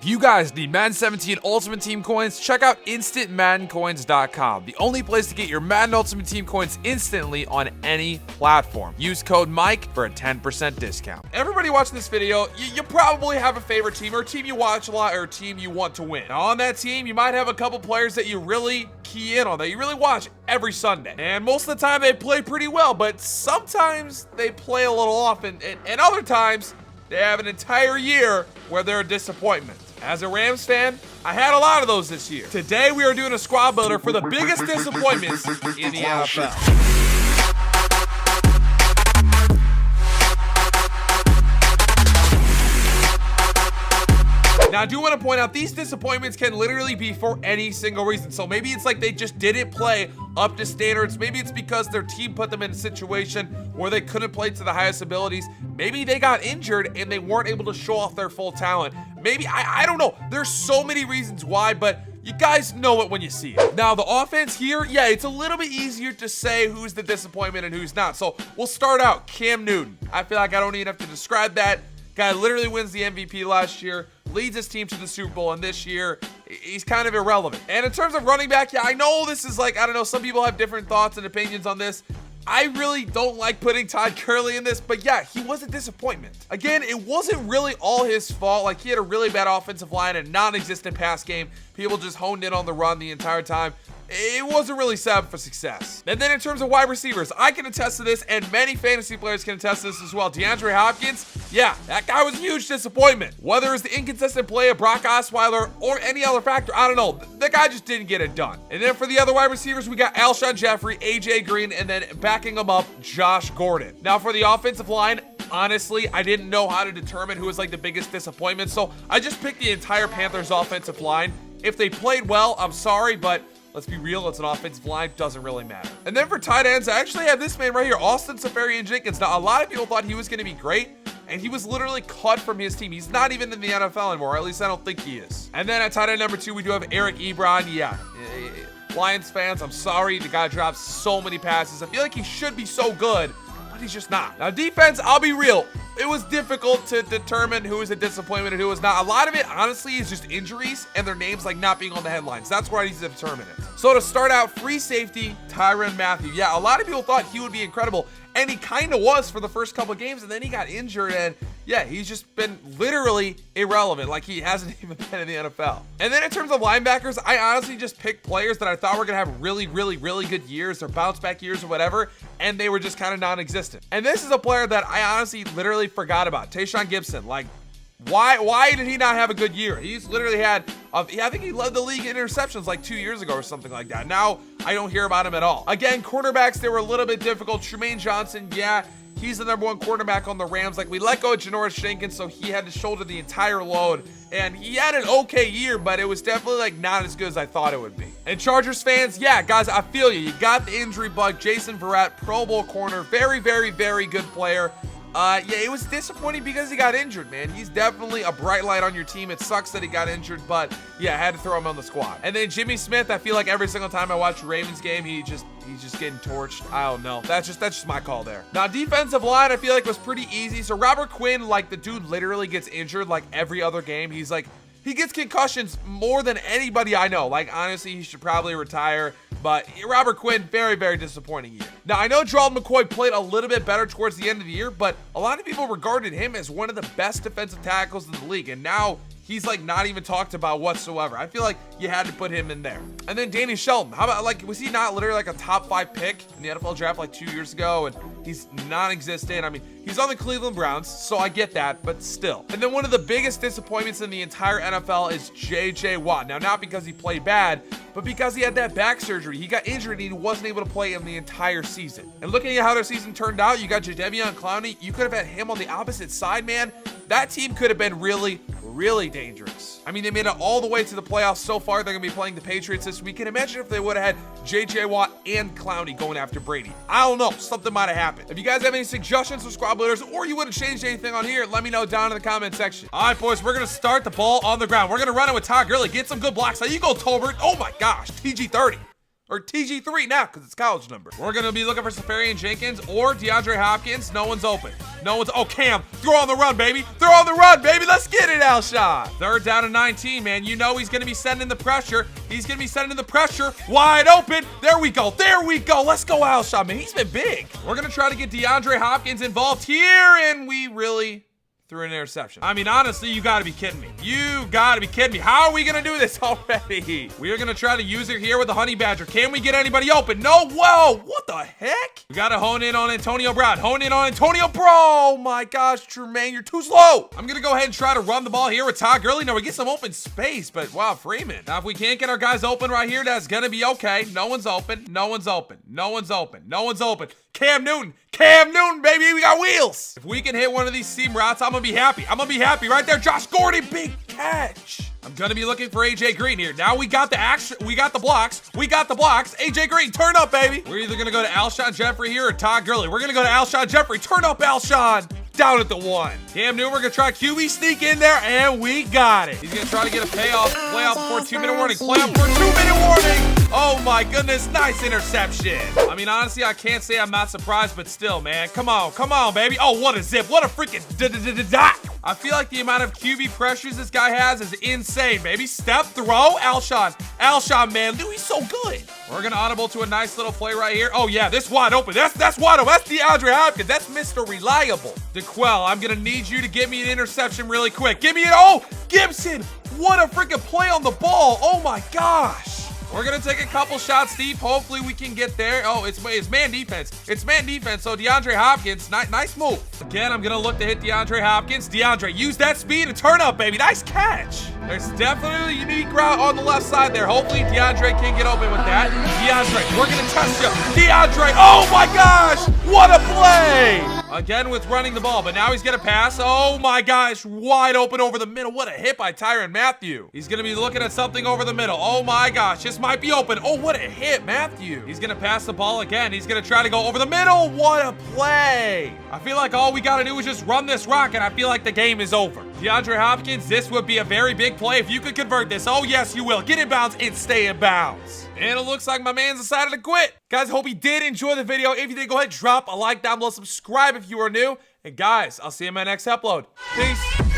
If you guys need Madden 17 Ultimate Team coins, check out InstantMaddenCoins.com, the only place to get your Madden Ultimate Team coins instantly on any platform. Use code Mike for a 10% discount. Everybody watching this video, you probably have a favorite team, or a team you watch a lot, or a team you want to win. Now on that team, you might have a couple players that you really key in on, that you really watch every Sunday. And most of the time they play pretty well, but sometimes they play a little off, and other times they have an entire year where they're a disappointment. As a Rams fan, I had a lot of those this year. Today we are doing a squad builder for the biggest disappointments in the NFL. Now, I do want to point out these disappointments can literally be for any single reason. So maybe it's like they just didn't play up to standards. Maybe it's because their team put them in a situation where they couldn't play to the highest abilities. Maybe they got injured and they weren't able to show off their full talent. Maybe, I don't know. There's so many reasons why, but you guys know it when you see it. Now, the offense here, yeah, it's a little bit easier to say who's the disappointment and who's not. So we'll start out, Cam Newton. I feel like I don't even have to describe that. Guy literally wins the MVP last year, leads his team to the Super Bowl, and this year, he's kind of irrelevant. And in terms of running back, yeah, I know this is like, I don't know, some people have different thoughts and opinions on this. I really don't like putting Todd Gurley in this, but yeah, he was a disappointment. Again, it wasn't really all his fault. Like, he had a really bad offensive line and non-existent pass game. People just honed in on the run the entire time. It wasn't really set up for success. And then in terms of wide receivers, I can attest to this, and many fantasy players can attest to this as well. Deandre Hopkins, yeah, that guy was a huge disappointment. Whether it's the inconsistent play of Brock Osweiler or any other factor, I don't know. The guy just didn't get it done. And then for the other wide receivers, we got Alshon Jeffrey, AJ Green, and then backing him up, Josh Gordon. Now for the offensive line, honestly, I didn't know how to determine who was like the biggest disappointment, so I just picked the entire Panthers offensive line. If they played well, I'm sorry, but let's be real, it's an offensive line, doesn't really matter. And then for tight ends, I actually have this man right here, Austin Seferian-Jenkins. Now, a lot of people thought he was going to be great, and he was literally cut from his team. He's not even in the NFL anymore, or at least I don't think he is. And then at tight end number 2, we do have Eric Ebron. Yeah, Lions fans, I'm sorry, the guy drops so many passes. I feel like he should be so good, but he's just not. Now, defense, I'll be real. It was difficult to determine who was a disappointment and who was not. A lot of it, honestly, is just injuries and their names like not being on the headlines. That's where I need to determine it. So to start out, free safety, Tyrann Mathieu. Yeah, a lot of people thought he would be incredible, and he kind of was for the first couple of games, and then he got injured, and yeah, he's just been literally irrelevant. Like, he hasn't even been in the NFL. And then in terms of linebackers, I honestly just picked players that I thought were going to have really, really, really good years or bounce back years or whatever, and they were just kind of non-existent. And this is a player that I honestly literally forgot about, Tayshaun Gibson. Like, why did he not have a good year? He's literally had, I think he led the league in interceptions like 2 years ago or something like that. Now, I don't hear about him at all. Again, cornerbacks, they were a little bit difficult. Trumaine Johnson, yeah, he's the number 1 cornerback on the Rams. Like, we let go of Janoris Jenkins, so he had to shoulder the entire load. And he had an okay year, but it was definitely like not as good as I thought it would be. And Chargers fans, yeah, guys, I feel you. You got the injury bug. Jason Verrett, Pro Bowl corner, very, very, very good player. Yeah, it was disappointing because he got injured, man. He's definitely a bright light on your team. It sucks that he got injured, but yeah, I had to throw him on the squad. And then Jimmy Smith, I feel like every single time I watch a Ravens game, he's just getting torched. I don't know. That's just my call there. Now, defensive line, I feel like was pretty easy. So Robert Quinn, like, the dude literally gets injured like every other game. He's like, he gets concussions more than anybody I know. Like, honestly, he should probably retire. But Robert Quinn, very, very disappointing year. Now, I know Gerald McCoy played a little bit better towards the end of the year, but a lot of people regarded him as one of the best defensive tackles in the league. And now he's like not even talked about whatsoever. I feel like you had to put him in there. And then Danny Shelton, how about, like, was he not literally like a top 5 pick in the NFL draft like 2 years ago? And he's non-existent. I mean, he's on the Cleveland Browns, so I get that, but still. And then one of the biggest disappointments in the entire NFL is J.J. Watt. Now, not because he played bad, but because he had that back surgery. He got injured and he wasn't able to play in the entire season. And looking at how their season turned out, you got Jadeveon Clowney. You could have had him on the opposite side, man. That team could have been really, really dangerous. I mean, they made it all the way to the playoffs. So far, they're going to be playing the Patriots this week. And imagine if they would have had J.J. Watt and Clowney going after Brady. I don't know. Something might have happened. If you guys have any suggestions for squad builders, or you would have changed anything on here, let me know down in the comment section. All right, boys, we're going to start the ball on the ground. We're going to run it with Todd Gurley. Get some good blocks. How you go, Tolbert? Oh, my gosh. TG30. Or TG3 now, because it's college number. We're going to be looking for Safarian Jenkins or DeAndre Hopkins. No one's open. No one's... Oh, Cam. Throw on the run, baby. Throw on the run, baby. Let's get it, Alshon. 3rd down and 19, man. You know he's going to be sending the pressure. He's going to be sending the pressure. Wide open. There we go. There we go. Let's go, Alshon, man. He's been big. We're going to try to get DeAndre Hopkins involved here, and we really... threw an interception. I mean, honestly, you gotta be kidding me. You gotta be kidding me. How are we gonna do this already? We are gonna try to use it here with the Honey Badger. Can we get anybody open? No. Whoa, what the heck? We gotta hone in on Antonio Brown. Hone in on Antonio Brown. Oh my gosh, Tremaine, you're too slow. I'm gonna go ahead and try to run the ball here with Todd Gurley. Now we get some open space, but wow, Freeman. Now, if we can't get our guys open right here, that's gonna be okay. No one's open. No one's open. No one's open. No one's open. Cam Newton, baby, we got wheels. If we can hit one of these seam routes, I'm gonna be happy. I'm gonna be happy right there. Josh Gordon, big catch. I'm gonna be looking for AJ Green here. Now we got the action. We got the blocks. We got the blocks. AJ Green, turn up, baby. We're either gonna go to Alshon Jeffrey here or Todd Gurley. We're gonna go to Alshon Jeffrey. Turn up, Alshon. Down at the 1. Cam Newton, we're gonna try QB sneak in there, and we got it. He's gonna try to get a playoff before 2-minute warning. Playoff for 2-minute warning. Oh my goodness, nice interception. I mean, honestly, I can't say I'm not surprised, but still, man. Come on, baby. Oh, what a zip. What a freaking dot. I feel like the amount of QB pressures this guy has is insane, baby. Step, throw, Alshon, man. Dude, he's so good. We're gonna audible to a nice little play right here. Oh yeah, this wide open. That's wide open. That's DeAndre Hopkins. That's Mr. Reliable. DeQuell, I'm gonna need you to get me an interception really quick. Give me it. Oh, Gibson. What a freaking play on the ball. Oh my gosh. We're going to take a couple shots deep. Hopefully we can get there. Oh, it's man defense. It's man defense. So DeAndre Hopkins, nice move. Again, I'm going to look to hit DeAndre Hopkins. DeAndre, use that speed and turn up, baby. Nice catch. There's definitely a unique route on the left side there. Hopefully DeAndre can get open with that. DeAndre, we're going to test you. DeAndre, oh my gosh. What a play. Again with running the ball, but now he's going to pass. Oh my gosh, wide open over the middle. What a hit by Tyrann Mathieu. He's going to be looking at something over the middle. Oh my gosh, this might be open. Oh, what a hit, Mathieu. He's going to pass the ball again. He's going to try to go over the middle. What a play. I feel like all we got to do is just run this rock, and I feel like the game is over. DeAndre Hopkins, this would be a very big play if you could convert this. Oh, yes, you will. Get in bounds and stay in bounds. And it looks like my man's decided to quit. Guys, I hope you did enjoy the video. If you did, go ahead and drop a like down below. Subscribe if you are new. And guys, I'll see you in my next upload. Peace.